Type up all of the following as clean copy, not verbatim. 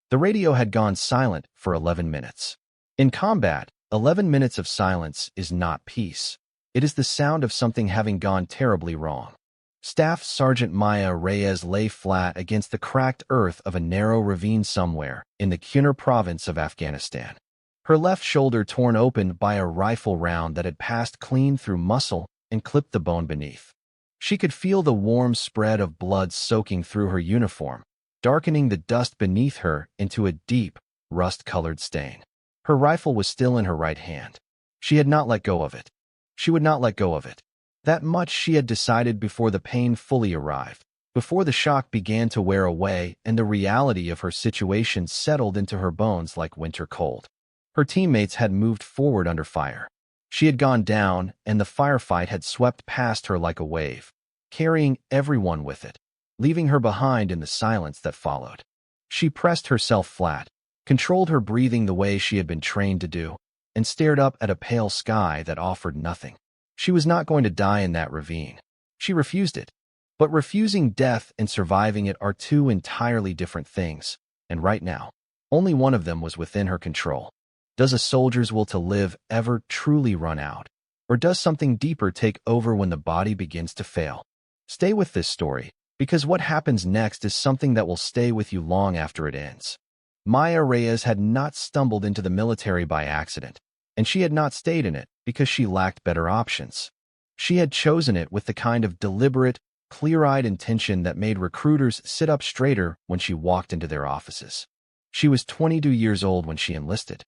The radio had gone silent for 11 minutes. In combat, 11 minutes of silence is not peace. It is the sound of something having gone terribly wrong. Staff Sergeant Maya Reyes lay flat against the cracked earth of a narrow ravine somewhere in the Kunar province of Afghanistan. Her left shoulder torn open by a rifle round that had passed clean through muscle and clipped the bone beneath. She could feel the warm spread of blood soaking through her uniform, darkening the dust beneath her into a deep, rust-colored stain. Her rifle was still in her right hand. She had not let go of it. She would not let go of it. That much she had decided before the pain fully arrived, before the shock began to wear away and the reality of her situation settled into her bones like winter cold. Her teammates had moved forward under fire. She had gone down, and the firefight had swept past her like a wave, carrying everyone with it, leaving her behind in the silence that followed. She pressed herself flat, controlled her breathing the way she had been trained to do, and stared up at a pale sky that offered nothing. She was not going to die in that ravine. She refused it. But refusing death and surviving it are two entirely different things, and right now, only one of them was within her control. Does a soldier's will to live ever truly run out? Or does something deeper take over when the body begins to fail? Stay with this story, because what happens next is something that will stay with you long after it ends. Maya Reyes had not stumbled into the military by accident, and she had not stayed in it because she lacked better options. She had chosen it with the kind of deliberate, clear-eyed intention that made recruiters sit up straighter when she walked into their offices. She was 22 years old when she enlisted.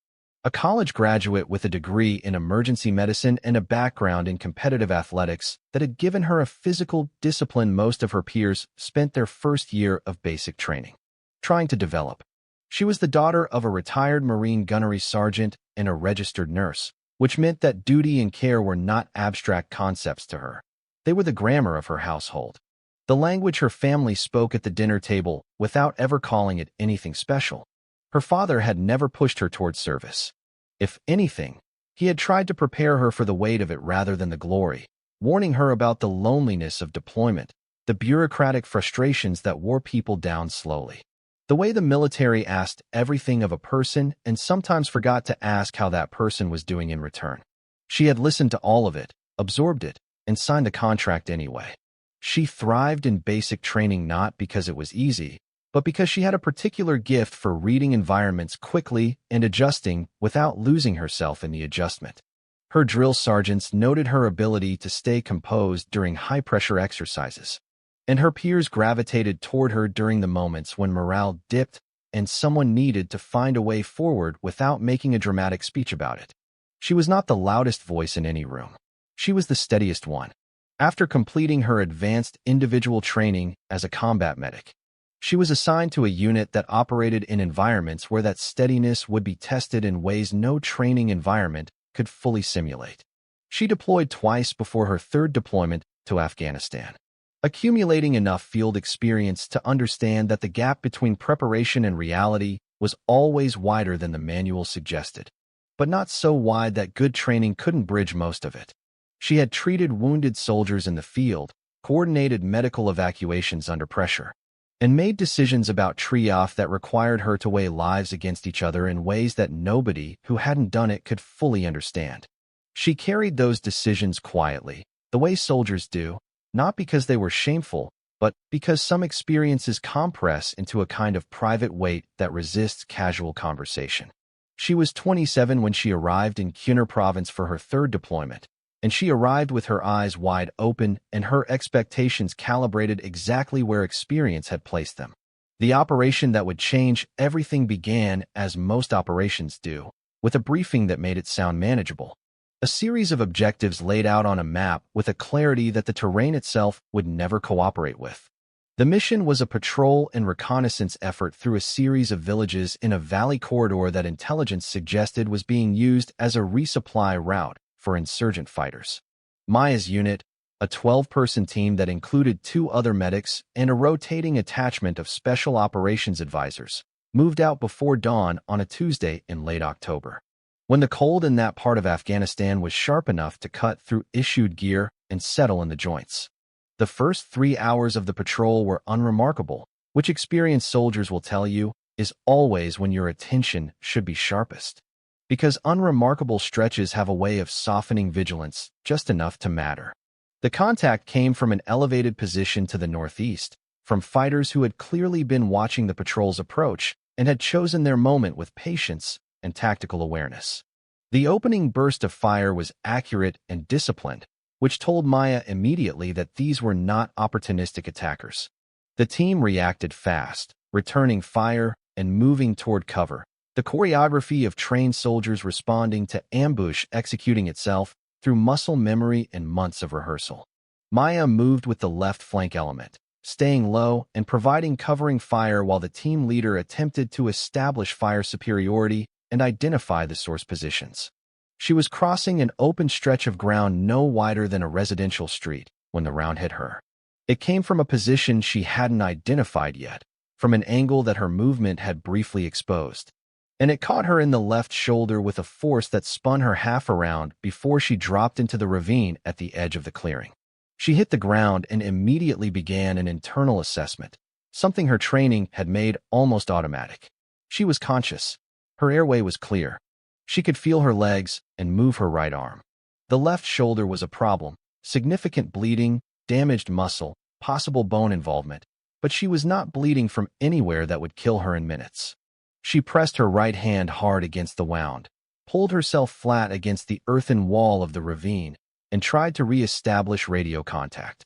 A college graduate with a degree in emergency medicine and a background in competitive athletics that had given her a physical discipline most of her peers spent their first year of basic training trying to develop. She was the daughter of a retired Marine gunnery sergeant and a registered nurse, which meant that duty and care were not abstract concepts to her. They were the grammar of her household, the language her family spoke at the dinner table without ever calling it anything special. Her father had never pushed her towards service. If anything, he had tried to prepare her for the weight of it rather than the glory, warning her about the loneliness of deployment, the bureaucratic frustrations that wore people down slowly. The way the military asked everything of a person and sometimes forgot to ask how that person was doing in return. She had listened to all of it, absorbed it, and signed the contract anyway. She thrived in basic training not because it was easy, but because she had a particular gift for reading environments quickly and adjusting without losing herself in the adjustment. Her drill sergeants noted her ability to stay composed during high-pressure exercises, and her peers gravitated toward her during the moments when morale dipped and someone needed to find a way forward without making a dramatic speech about it. She was not the loudest voice in any room. She was the steadiest one. After completing her advanced individual training as a combat medic, she was assigned to a unit that operated in environments where that steadiness would be tested in ways no training environment could fully simulate. She deployed twice before her third deployment to Afghanistan, accumulating enough field experience to understand that the gap between preparation and reality was always wider than the manual suggested, but not so wide that good training couldn't bridge most of it. She had treated wounded soldiers in the field, coordinated medical evacuations under pressure, and made decisions about triage that required her to weigh lives against each other in ways that nobody who hadn't done it could fully understand. She carried those decisions quietly, the way soldiers do, not because they were shameful, but because some experiences compress into a kind of private weight that resists casual conversation. She was 27 when she arrived in Kunar province for her third deployment, and she arrived with her eyes wide open and her expectations calibrated exactly where experience had placed them. The operation that would change everything began, as most operations do, with a briefing that made it sound manageable. A series of objectives laid out on a map with a clarity that the terrain itself would never cooperate with. The mission was a patrol and reconnaissance effort through a series of villages in a valley corridor that intelligence suggested was being used as a resupply route for insurgent fighters. Maya's unit, a 12-person team that included 2 other medics and a rotating attachment of special operations advisors, moved out before dawn on a Tuesday in late October, when the cold in that part of Afghanistan was sharp enough to cut through issued gear and settle in the joints. The first 3 hours of the patrol were unremarkable, which experienced soldiers will tell you, is always when your attention should be sharpest. Because unremarkable stretches have a way of softening vigilance just enough to matter. The contact came from an elevated position to the northeast, from fighters who had clearly been watching the patrol's approach and had chosen their moment with patience and tactical awareness. The opening burst of fire was accurate and disciplined, which told Maya immediately that these were not opportunistic attackers. The team reacted fast, returning fire and moving toward cover, the choreography of trained soldiers responding to ambush executing itself through muscle memory and months of rehearsal. Maya moved with the left flank element, staying low and providing covering fire while the team leader attempted to establish fire superiority and identify the source positions. She was crossing an open stretch of ground no wider than a residential street when the round hit her. It came from a position she hadn't identified yet, from an angle that her movement had briefly exposed. And it caught her in the left shoulder with a force that spun her half around before she dropped into the ravine at the edge of the clearing. She hit the ground and immediately began an internal assessment, something her training had made almost automatic. She was conscious. Her airway was clear. She could feel her legs and move her right arm. The left shoulder was a problem, significant bleeding, damaged muscle, possible bone involvement, but she was not bleeding from anywhere that would kill her in minutes. She pressed her right hand hard against the wound, pulled herself flat against the earthen wall of the ravine, and tried to re-establish radio contact.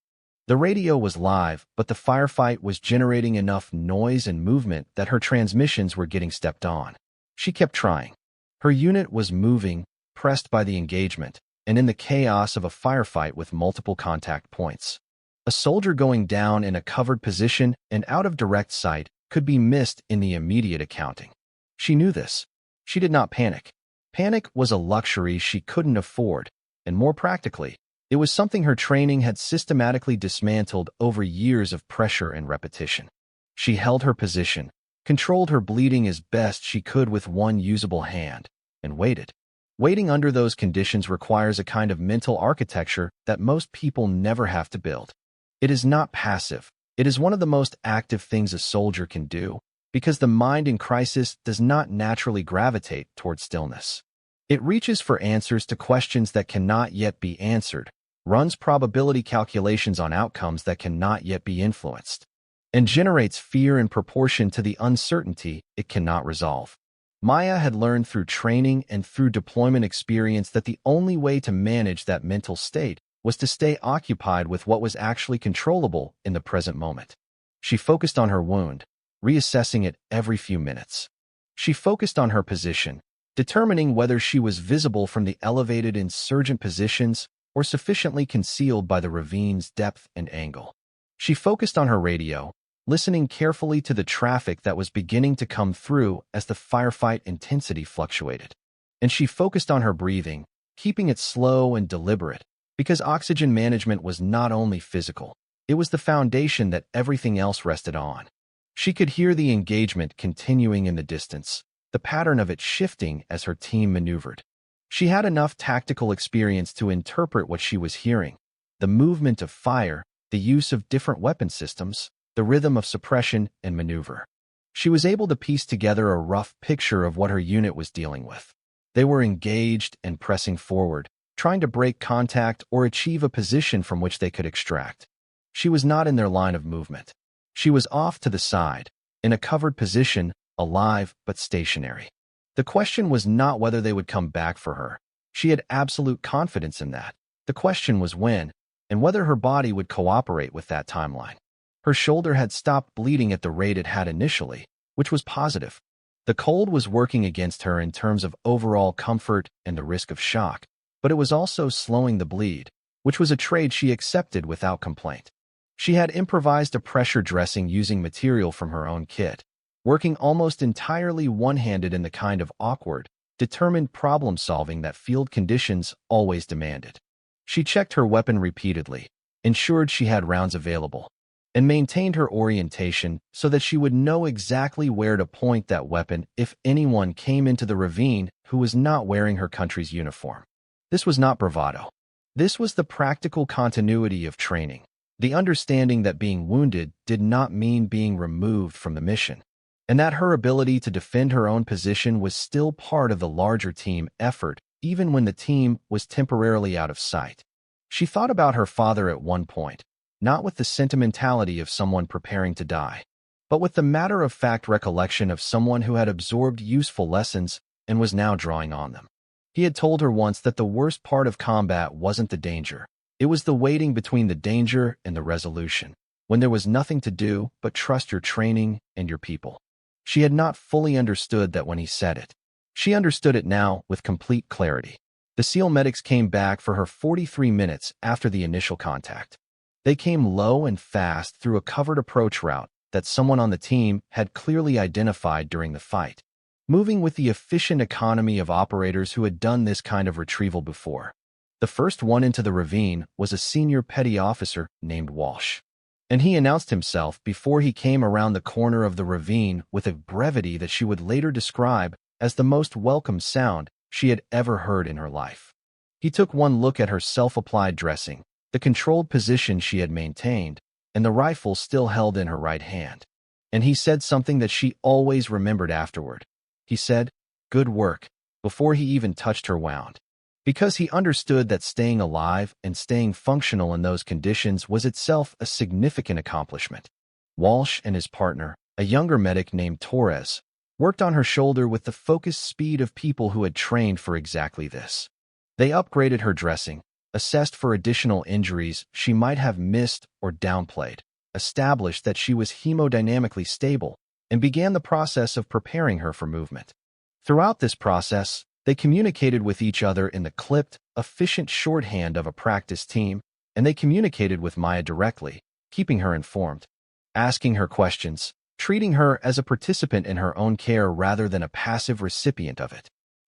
The radio was live, but the firefight was generating enough noise and movement that her transmissions were getting stepped on. She kept trying. Her unit was moving, pressed by the engagement, and in the chaos of a firefight with multiple contact points. A soldier going down in a covered position and out of direct sight could be missed in the immediate accounting. She knew this. She did not panic. Panic was a luxury she couldn't afford, and more practically, it was something her training had systematically dismantled over years of pressure and repetition. She held her position, controlled her bleeding as best she could with one usable hand, and waited. Waiting under those conditions requires a kind of mental architecture that most people never have to build. It is not passive. It is one of the most active things a soldier can do, because the mind in crisis does not naturally gravitate toward stillness. It reaches for answers to questions that cannot yet be answered, runs probability calculations on outcomes that cannot yet be influenced, and generates fear in proportion to the uncertainty it cannot resolve. Maya had learned through training and through deployment experience that the only way to manage that mental state was to stay occupied with what was actually controllable in the present moment. She focused on her wound, reassessing it every few minutes. She focused on her position, determining whether she was visible from the elevated insurgent positions or sufficiently concealed by the ravine's depth and angle. She focused on her radio, listening carefully to the traffic that was beginning to come through as the firefight intensity fluctuated. And she focused on her breathing, keeping it slow and deliberate, because oxygen management was not only physical, it was the foundation that everything else rested on. She could hear the engagement continuing in the distance, the pattern of it shifting as her team maneuvered. She had enough tactical experience to interpret what she was hearing: the movement of fire, the use of different weapon systems, the rhythm of suppression and maneuver. She was able to piece together a rough picture of what her unit was dealing with. They were engaged and pressing forward, trying to break contact or achieve a position from which they could extract. She was not in their line of movement. She was off to the side, in a covered position, alive but stationary. The question was not whether they would come back for her. She had absolute confidence in that. The question was when, and whether her body would cooperate with that timeline. Her shoulder had stopped bleeding at the rate it had initially, which was positive. The cold was working against her in terms of overall comfort and the risk of shock, but it was also slowing the bleed, which was a trade she accepted without complaint. She had improvised a pressure dressing using material from her own kit, working almost entirely one-handed in the kind of awkward, determined problem-solving that field conditions always demanded. She checked her weapon repeatedly, ensured she had rounds available, and maintained her orientation so that she would know exactly where to point that weapon if anyone came into the ravine who was not wearing her country's uniform. This was not bravado. This was the practical continuity of training, the understanding that being wounded did not mean being removed from the mission. and that her ability to defend her own position was still part of the larger team effort, even when the team was temporarily out of sight. She thought about her father at one point, not with the sentimentality of someone preparing to die, but with the matter-of-fact recollection of someone who had absorbed useful lessons and was now drawing on them. He had told her once that the worst part of combat wasn't the danger. It was the waiting between the danger and the resolution, when there was nothing to do but trust your training and your people. She had not fully understood that when he said it. She understood it now with complete clarity. The SEAL medics came back for her 43 minutes after the initial contact. They came low and fast through a covered approach route that someone on the team had clearly identified during the fight, moving with the efficient economy of operators who had done this kind of retrieval before. The first one into the ravine was a senior petty officer named Walsh, and he announced himself before he came around the corner of the ravine with a brevity that she would later describe as the most welcome sound she had ever heard in her life. He took one look at her self-applied dressing, the controlled position she had maintained, and the rifle still held in her right hand. And he said something that she always remembered afterward. He said, "Good work," before he even touched her wound. Because he understood that staying alive and staying functional in those conditions was itself a significant accomplishment. Walsh and his partner, a younger medic named Torres, worked on her shoulder with the focused speed of people who had trained for exactly this. They upgraded her dressing, assessed for additional injuries she might have missed or downplayed, established that she was hemodynamically stable, and began the process of preparing her for movement. Throughout this process, they communicated with each other in the clipped, efficient shorthand of a practice team, and they communicated with Maya directly, keeping her informed, asking her questions, treating her as a participant in her own care rather than a passive recipient of it.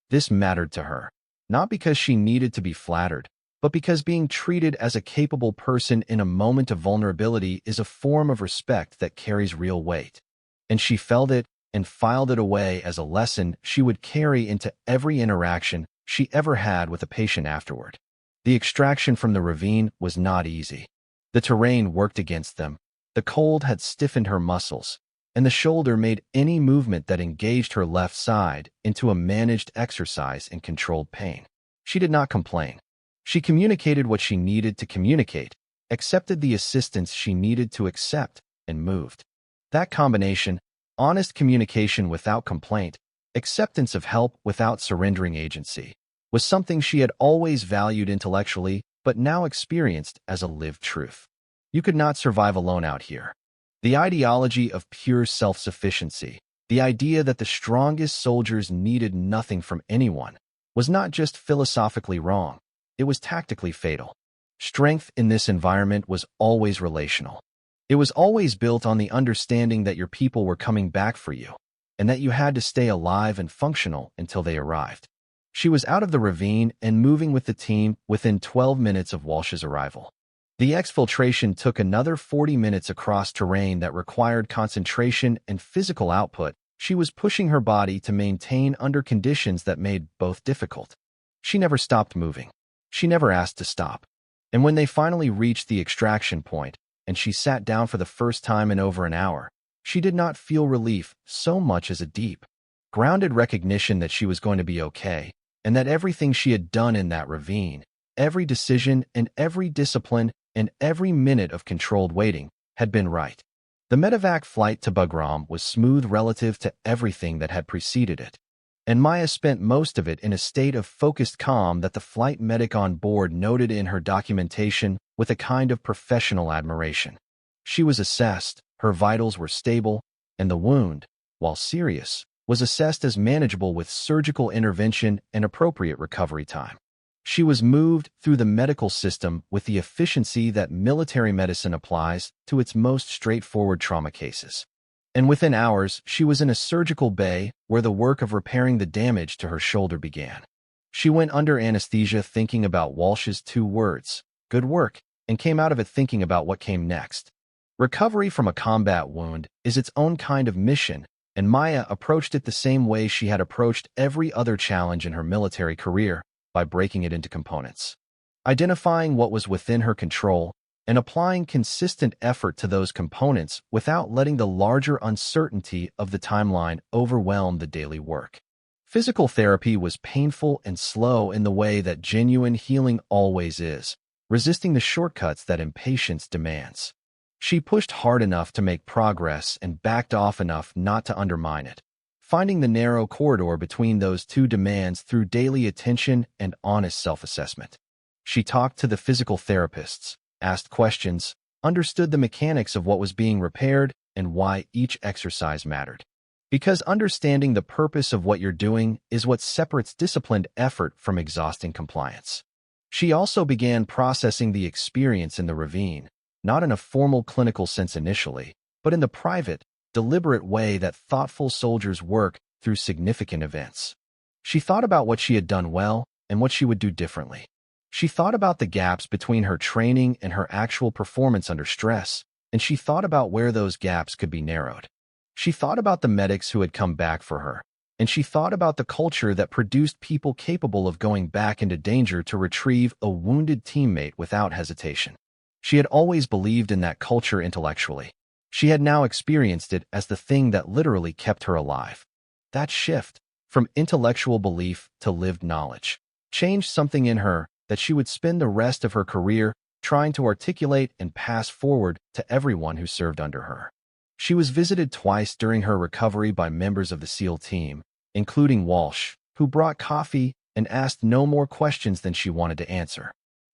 This mattered to her, not because she needed to be flattered, but because being treated as a capable person in a moment of vulnerability is a form of respect that carries real weight. And she felt it and filed it away as a lesson she would carry into every interaction she ever had with a patient afterward. The extraction from the ravine was not easy. The terrain worked against them. The cold had stiffened her muscles, and the shoulder made any movement that engaged her left side into a managed exercise in controlled pain. She did not complain. She communicated what she needed to communicate, accepted the assistance she needed to accept, and moved. That combination, honest communication without complaint, acceptance of help without surrendering agency, was something she had always valued intellectually but now experienced as a lived truth. You could not survive alone out here. The ideology of pure self-sufficiency, the idea that the strongest soldiers needed nothing from anyone, was not just philosophically wrong, it was tactically fatal. Strength in this environment was always relational. It was always built on the understanding that your people were coming back for you, and that you had to stay alive and functional until they arrived. She was out of the ravine and moving with the team within 12 minutes of Walsh's arrival. The exfiltration took another 40 minutes across terrain that required concentration and physical output she was pushing her body to maintain under conditions that made both difficult. She never stopped moving. She never asked to stop. And when they finally reached the extraction point, and she sat down for the first time in over an hour, she did not feel relief so much as a deep, grounded recognition that she was going to be okay, and that everything she had done in that ravine, every decision and every discipline and every minute of controlled waiting, had been right. The medevac flight to Bagram was smooth relative to everything that had preceded it, and Maya spent most of it in a state of focused calm that the flight medic on board noted in her documentation with a kind of professional admiration. She was assessed, her vitals were stable, and the wound, while serious, was assessed as manageable with surgical intervention and appropriate recovery time. She was moved through the medical system with the efficiency that military medicine applies to its most straightforward trauma cases. And within hours, she was in a surgical bay where the work of repairing the damage to her shoulder began. She went under anesthesia thinking about Walsh's 2 words, "Good work," and came out of it thinking about what came next. Recovery from a combat wound is its own kind of mission, and Maya approached it the same way she had approached every other challenge in her military career, by breaking it into components. Identifying what was within her control, and applying consistent effort to those components without letting the larger uncertainty of the timeline overwhelm the daily work. Physical therapy was painful and slow in the way that genuine healing always is, resisting the shortcuts that impatience demands. She pushed hard enough to make progress and backed off enough not to undermine it, finding the narrow corridor between those two demands through daily attention and honest self-assessment. She talked to the physical therapists, asked questions, understood the mechanics of what was being repaired and why each exercise mattered. Because understanding the purpose of what you're doing is what separates disciplined effort from exhausting compliance. She also began processing the experience in the ravine, not in a formal clinical sense initially, but in the private, deliberate way that thoughtful soldiers work through significant events. She thought about what she had done well and what she would do differently. She thought about the gaps between her training and her actual performance under stress, and she thought about where those gaps could be narrowed. She thought about the medics who had come back for her, and she thought about the culture that produced people capable of going back into danger to retrieve a wounded teammate without hesitation. She had always believed in that culture intellectually. She had now experienced it as the thing that literally kept her alive. That shift, from intellectual belief to lived knowledge, changed something in her that she would spend the rest of her career trying to articulate and pass forward to everyone who served under her. She was visited twice during her recovery by members of the SEAL team, including Walsh, who brought coffee and asked no more questions than she wanted to answer.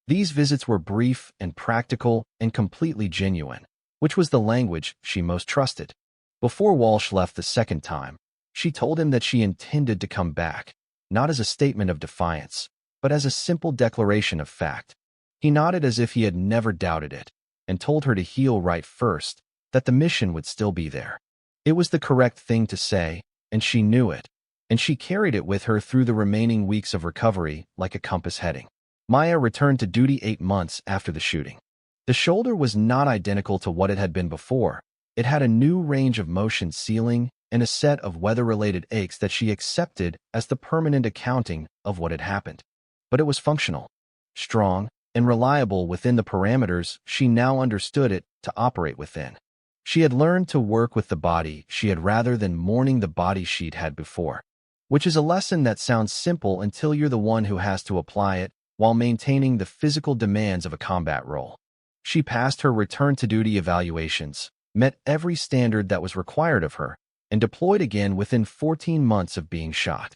These visits were brief and practical and completely genuine, which was the language she most trusted. Before Walsh left the second time, she told him that she intended to come back, not as a statement of defiance, but as a simple declaration of fact. He nodded as if he had never doubted it, and told her to heal right first, that the mission would still be there. It was the correct thing to say, and she knew it, and she carried it with her through the remaining weeks of recovery like a compass heading. Maya returned to duty 8 months after the shooting. The shoulder was not identical to what it had been before. It had a new range of motion ceiling and a set of weather-related aches that she accepted as the permanent accounting of what had happened. But it was functional, strong, and reliable within the parameters she now understood it to operate within. She had learned to work with the body she had rather than mourning the body she'd had before, which is a lesson that sounds simple until you're the one who has to apply it while maintaining the physical demands of a combat role. She passed her return-to-duty evaluations, met every standard that was required of her, and deployed again within 14 months of being shot.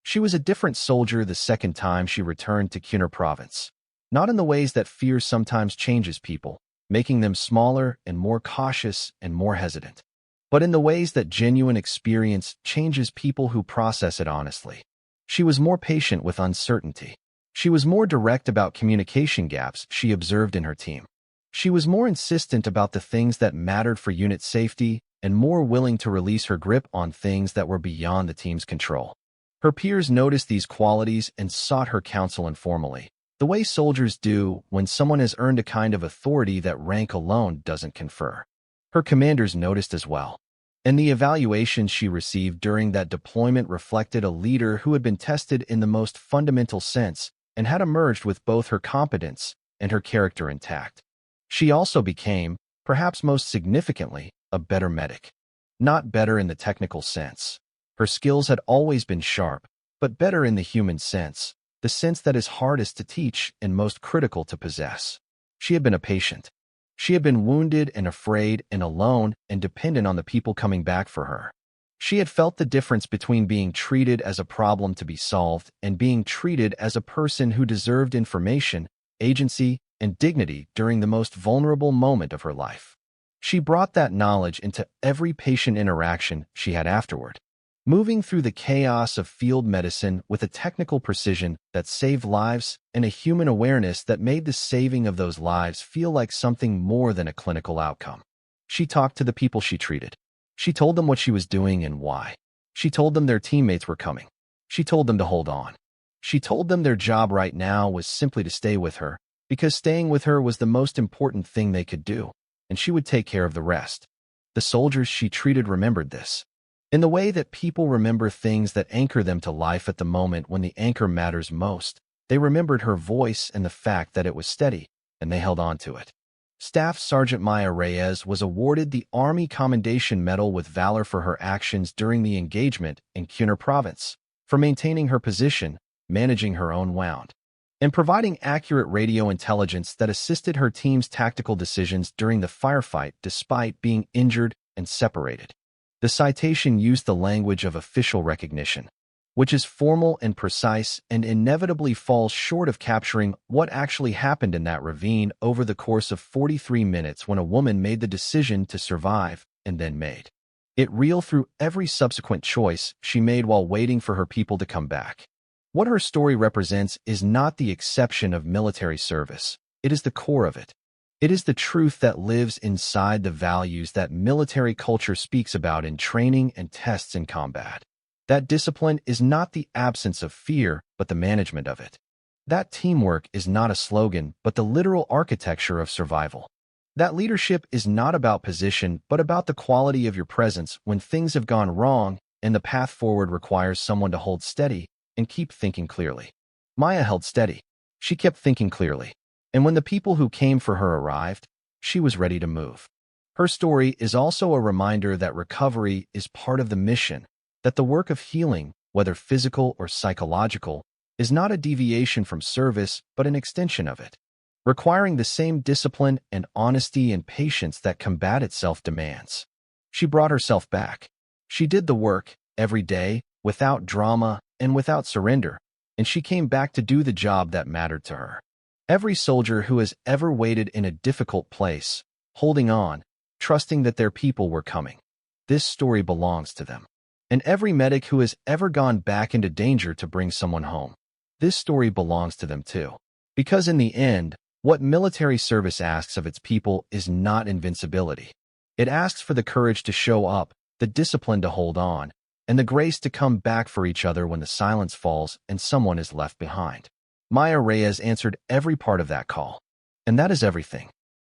She was a different soldier the second time she returned to Kunar province, not in the ways that fear sometimes changes people, making them smaller and more cautious and more hesitant, but in the ways that genuine experience changes people who process it honestly. She was more patient with uncertainty. She was more direct about communication gaps she observed in her team. She was more insistent about the things that mattered for unit safety and more willing to release her grip on things that were beyond the team's control. Her peers noticed these qualities and sought her counsel informally, the way soldiers do when someone has earned a kind of authority that rank alone doesn't confer. Her commanders noticed as well, and the evaluations she received during that deployment reflected a leader who had been tested in the most fundamental sense and had emerged with both her competence and her character intact. She also became, perhaps most significantly, a better medic. Not better in the technical sense. Her skills had always been sharp, but better in the human sense, the sense that is hardest to teach and most critical to possess. She had been a patient. She had been wounded and afraid and alone and dependent on the people coming back for her. She had felt the difference between being treated as a problem to be solved and being treated as a person who deserved information, agency, and dignity during the most vulnerable moment of her life. She brought that knowledge into every patient interaction she had afterward, moving through the chaos of field medicine with a technical precision that saved lives and a human awareness that made the saving of those lives feel like something more than a clinical outcome. She talked to the people she treated. She told them what she was doing and why. She told them their teammates were coming. She told them to hold on. She told them their job right now was simply to stay with her, because staying with her was the most important thing they could do, and she would take care of the rest. The soldiers she treated remembered this. In the way that people remember things that anchor them to life at the moment when the anchor matters most, they remembered her voice and the fact that it was steady, and they held on to it. Staff Sergeant Maya Reyes was awarded the Army Commendation Medal with Valor for her actions during the engagement in Cunha Province, for maintaining her position, managing her own wound, and providing accurate radio intelligence that assisted her team's tactical decisions during the firefight despite being injured and separated. The citation used the language of official recognition, which is formal and precise and inevitably falls short of capturing what actually happened in that ravine over the course of 43 minutes when a woman made the decision to survive and then made it real through every subsequent choice she made while waiting for her people to come back. What her story represents is not the exception of military service. It is the core of it. It is the truth that lives inside the values that military culture speaks about in training and tests in combat. That discipline is not the absence of fear, but the management of it. That teamwork is not a slogan, but the literal architecture of survival. That leadership is not about position, but about the quality of your presence when things have gone wrong and the path forward requires someone to hold steady and keep thinking clearly. Maya held steady. She kept thinking clearly. And when the people who came for her arrived, she was ready to move. Her story is also a reminder that recovery is part of the mission, that the work of healing, whether physical or psychological, is not a deviation from service, but an extension of it, requiring the same discipline and honesty and patience that combat itself demands. She brought herself back. She did the work, every day, without drama and without surrender, and she came back to do the job that mattered to her. Every soldier who has ever waited in a difficult place, holding on, trusting that their people were coming, this story belongs to them. And every medic who has ever gone back into danger to bring someone home, this story belongs to them too. Because in the end, what military service asks of its people is not invincibility. It asks for the courage to show up, the discipline to hold on, and the grace to come back for each other when the silence falls and someone is left behind. Maya Reyes answered every part of that call. And that is everything.